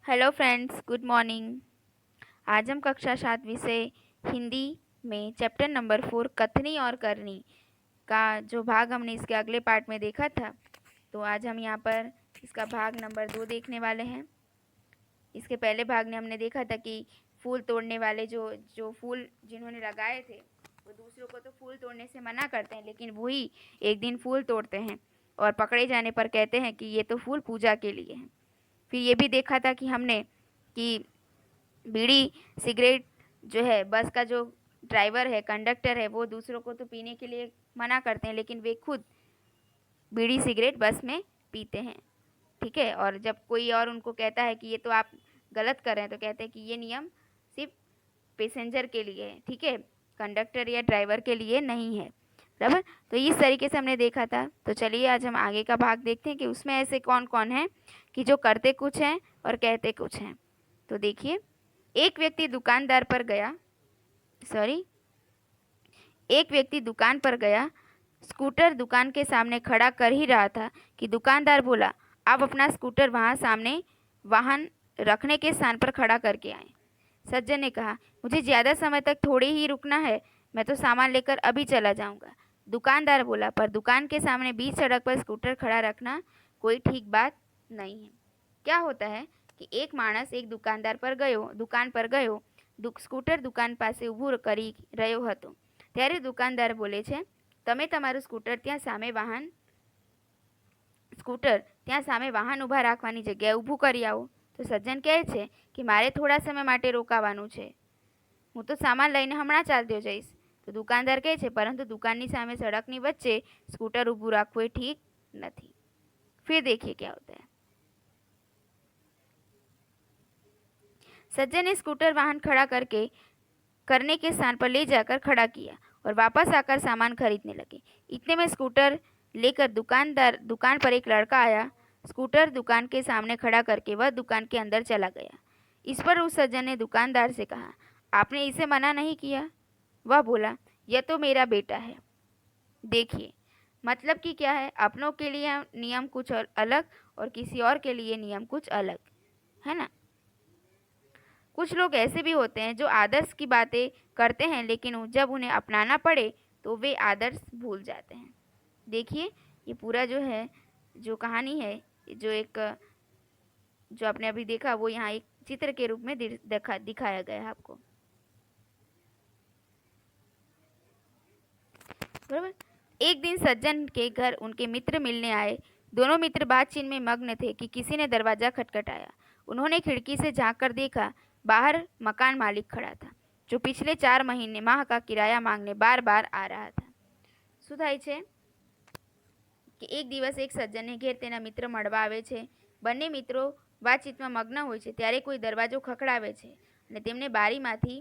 Hello friends, good morning. आज हम कक्षा 7 विषय हिंदी में चैप्टर नंबर 4 कथनी और करनी का जो भाग हमने इसके अगले पार्ट में देखा था, तो आज हम यहाँ पर इसका भाग नंबर 2 देखने वाले हैं। इसके पहले भाग में हमने देखा था कि फूल तोड़ने वाले जो जो फूल जिन्होंने लगाए थे वो दूसरों को तो फूल तोड़ने से मना करते हैं, लेकिन वही एक दिन फूल तोड़ते हैं और पकड़े जाने पर कहते हैं कि ये तो फूल पूजा के लिए हैं। फिर ये भी देखा था कि हमने कि बीड़ी सिगरेट जो है बस का जो ड्राइवर है, कंडक्टर है, वो दूसरों को तो पीने के लिए मना करते हैं, लेकिन वे खुद बीड़ी सिगरेट बस में पीते हैं। ठीक है, और जब कोई और उनको कहता है कि ये तो आप गलत कर रहे हैं, तो कहते हैं कि ये नियम सिर्फ पैसेंजर के लिए है, ठीक है, कंडक्टर या ड्राइवर के लिए नहीं है। बराबर, तो इस तरीके से हमने देखा था। तो चलिए आज हम आगे का भाग देखते हैं कि उसमें ऐसे कौन कौन है कि जो करते कुछ हैं और कहते कुछ हैं। तो देखिए, एक व्यक्ति दुकानदार पर गया सॉरी एक व्यक्ति दुकान पर गया। स्कूटर दुकान के सामने खड़ा कर ही रहा था कि दुकानदार बोला, आप अपना स्कूटर वहाँ सामने वाहन रखने के स्थान पर खड़ा करके आए। सज्जन ने कहा, मुझे ज़्यादा समय तक थोड़ी ही रुकना है, मैं तो सामान लेकर अभी चला जाऊंगा। दुकानदार बोला, पर दुकान के सामने बीच सड़क पर स्कूटर खड़ा रखना कोई ठीक बात नहीं है। क्या होता है कि एक माणस एक दुकान पर गयो, સ્કૂટર દુકાન પાસે ઊભું કરી રહ્યો હતો, ત્યારે દુકાનદાર બોલે છે, તમે તમારું સ્કૂટર ત્યાં સામે વાહન ઊભા રાખવાની જગ્યાએ ઊભું કરી આવો. તો સજ્જન કહે છે કે મારે થોડા સમય માટે રોકાવાનું છે, હું તો સામાન લઈને હમણાં ચાલતો જઈશ. તો દુકાનદાર કહે છે, પરંતુ દુકાનની સામે સડકની વચ્ચે સ્કૂટર ઊભું રાખવું એ ઠીક નથી. फिर देखिए क्या होता है। सज्जन ने स्कूटर वाहन खड़ा करने के स्थान पर ले जाकर खड़ा किया और वापस आकर सामान खरीदने लगे। इतने में स्कूटर लेकर दुकान पर एक लड़का आया। स्कूटर दुकान के सामने खड़ा करके वह दुकान के अंदर चला गया। इस पर उस सज्जन ने दुकानदार से कहा, आपने इसे मना नहीं किया? वह बोला, यह तो मेरा बेटा है। देखिए, मतलब कि क्या है, अपनों के लिए नियम कुछ अलग और किसी और के लिए नियम कुछ अलग है ना। कुछ लोग ऐसे भी होते हैं जो आदर्श की बातें करते हैं, लेकिन जब उन्हें अपनाना पड़े तो वे आदर्श भूल जाते हैं। देखिए, ये पूरा जो है जो कहानी है, जो आपने अभी देखा, वो यहाँ एक चित्र के रूप में दिखाया गया है आपको। बराबर। एक दिन सज्जन के घर उनके मित्र मिलने आए। दोनों मित्र बातचीत में मग्न थे कि किसी ने दरवाजा खटखटाया। उन्होंने खिड़की से झांक कर देखा, बाहर मकान मालिक खड़ा था, जो पिछले 4 महीने माह का किराया मांगने बार बार आ रहा था। શું થાય છે કે એક દિવસ એક સજ્જનને ઘેર તેના મિત્ર મળવા આવે છે. બંને મિત્રો વાતચીતમાં મગ્ન હોય છે ત્યારે કોઈ દરવાજો ખખડાવે છે અને તેમને બારીમાંથી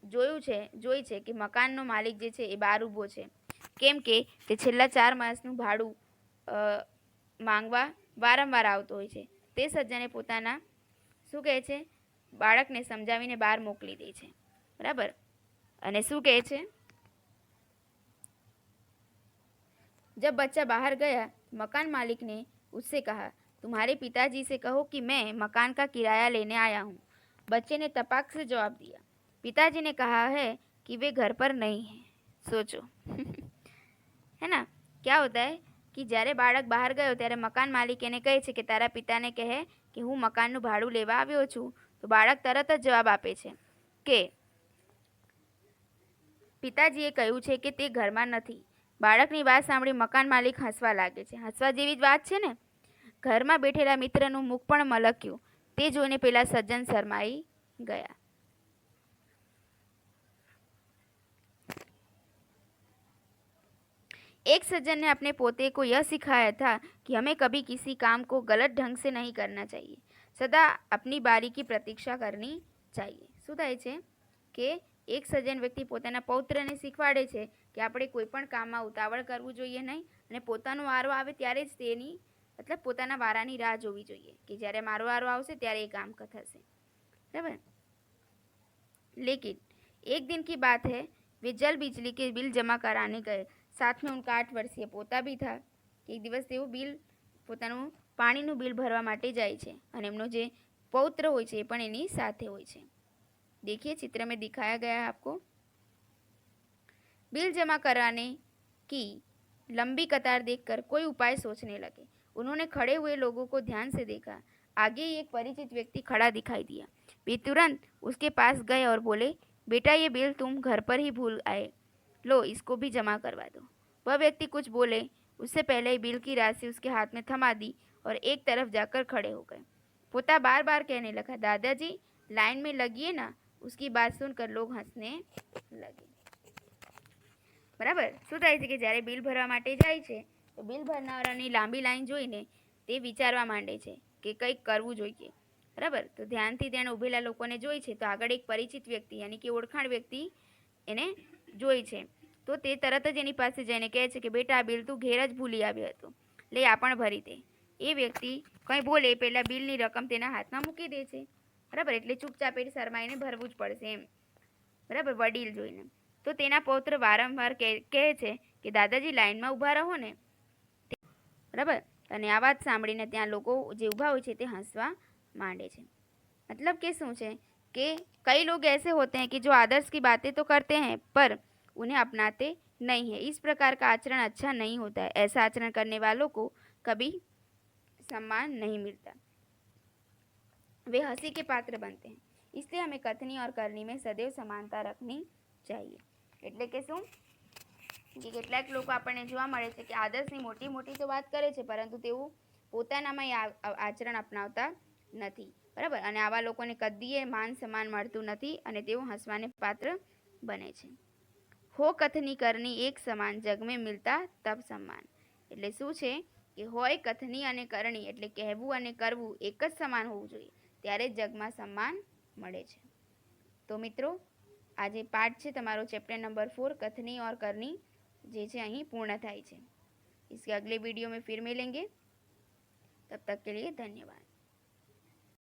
જોઈ છે કે મકાનનો માલિક જે છે એ બહાર ઊભો છે, કેમ કે તે છેલ્લા 4 માસનું ભાડું માંગવા વારંવાર આવતો હોય છે. તે સજ્જને પોતાના શું કહે છે, બાળકને સમજાવીને બહાર મોકલી દે છે. બરાબર, અને શું કહે છે, जब बच्चा बाहर गया, मकान मालिक ने उससे कहा, तुम्हारे पिताजी से कहो कि मैं मकान का किराया लेने आया हूँ। बच्चे ने तपाक से जवाब दिया, पिताजी ने कहा है कि वे घर पर नहीं है. सोचो है ना, क्या होता है कि જ્યારે બાળક બહાર ગયો ત્યારે મકાન માલિક એને કહે છે કે તારા પિતાને કહે કે હું મકાનનું ભાડું લેવા આવ્યો છું. તો બાળક તરત જ જવાબ આપે છે કે પિતાજીએ કહ્યું છે કે તે ઘરમાં નથી. બાળકની વાત સાંભળી મકાન માલિક હસવા લાગે છે. હસવા જેવી જ વાત છે ને. ઘરમાં બેઠેલા મિત્રનું મુખ પણ મલક્યું. તે જોઈને પેલા સજ્જન શરમાઈ ગયા. एक सज्जन ने अपने पोते को यह सिखाया था कि हमें कभी किसी काम को गलत ढंग से नहीं करना चाहिए, सदा अपनी बारी की प्रतीक्षा करनी चाहिए. શું થાય છે કે એક સજ્જન વ્યક્તિ પોતાના પૌત્રને શીખવાડે છે કે આપણે કોઈ પણ કામમાં ઉતાવળ કરવું જોઈએ નહીં અને પોતાનો વારો આવે ત્યારે જ તેની मतलब પોતાના વારાની રાહ જોવી જોઈએ કે જ્યારે મારો વારો આવશે ત્યારે એ કામ થશે. બરાબર. लेकिन एक दिन की बात है, वे जल बिजली के बिल जमा कराने गए. साथ में उनका 8 वर्षीय पोता भी था. એક દિવસ તેઓ પોતાનું પાણીનું બિલ ભરવા માટે જાય છે અને એમનો જે पौत्र होय छे पण एनी साथे होय छे। देखिए चित्र में दिखाया गया है आपको। बिल जमा कराने की लंबी कतार देखकर कोई उपाय सोचने लगे। उन्होंने खड़े हुए लोगों को ध्यान से देखा। आगे एक परिचित व्यक्ति खड़ा दिखाई दिया। वे तुरंत उसके पास गए और बोले, बेटा ये बिल तुम घर पर ही भूल आए, लो इसको भी जमा करवा दो। वह व्यक्ति कुछ बोले उससे पहले ही बिल की राशि उसके हाथ में थमा दी और एक तरफ जाकर खड़े हो गए। पोता बार बार कहने लगा, दादाजी लाइन में लगिए ना। उसकी बात सुनकर लोग हंसने लगे। बराबर શું થાય છે કે જ્યારે બિલ ભરવા માટે જાય છે તો બિલ ભરનારાની લાંબી લાઈન જોઈને તે વિચારવા માંડે છે કે કંઈક કરવું જોઈએ। બરાબર, તો ધ્યાનથી તેણે ઊભેલા લોકોને જોઈ છે તો આગળ એક પરિચિત વ્યક્તિ યાની કે ઓળખાણ વ્યક્તિ એને જોઈ છે તો તે તરત જ એની પાસે જઈને કહે છે કે બેટા આ બિલ તું ઘેર જ ભૂલી આવ્યો હતો, લે આ પણ ભરી દે। એ વ્યક્તિ કંઈ બોલે પહેલાં બિલની રકમ તેના હાથમાં મૂકી દે છે। બરાબર, એટલે ચૂપચાપ એ શરમાઈને ભરવું જ પડશે એમ। બરાબર, વડીલ જોઈને તો તેના પૌત્ર વારંવાર કહે છે કે દાદાજી લાઈનમાં ઊભા રહો ને। બરાબર, અને આ વાત સાંભળીને ત્યાં લોકો જે ઊભા હોય છે તે હસવા માંડે છે। मतलब कि શું છે कि कई लोग ऐसे होते हैं कि जो आदर्श की बातें तो करते हैं पर उन्हें अपनाते नहीं है। इस प्रकार का आचरण अच्छा नहीं होता है। ऐसा आचरण करने वालों को कभी सम्मान नहीं मिलता, वे हंसी के पात्र बनते हैं। इसलिए हमें कथनी और करनी में सदैव समानता रखनी चाहिए। એટલે કે શું કે કેટલાક લોકો આપણને જોવા મળે છે કે આદર્શની મોટી મોટી તો વાત કરે છે પરંતુ તેઓ પોતાનામાં એ આચરણ અપનાવતા નથી। બરાબર, અને આવા લોકોને કદીએ માન સન્માન મળતું નથી અને તેઓ હસવાને પાત્ર બને છે। હો કથની કરની એક સમાન જગ મેં મિલતા તબ સન્માન। એટલે શું છે કે હોય કથની અને કરણી એટલે કહેવું અને કરવું એક જ સમાન હોવું જોઈએ, ત્યારે જ જગમાં સન્માન મળે છે। તો મિત્રો આજે પાઠ છે તમારો चैप्टर नंबर 4 कथनी और करनी જે છે અહીં પૂર્ણ થાય છે। इसके अगले वीडियो में फिर मिलेंगे, तब तक के लिए धन्यवाद।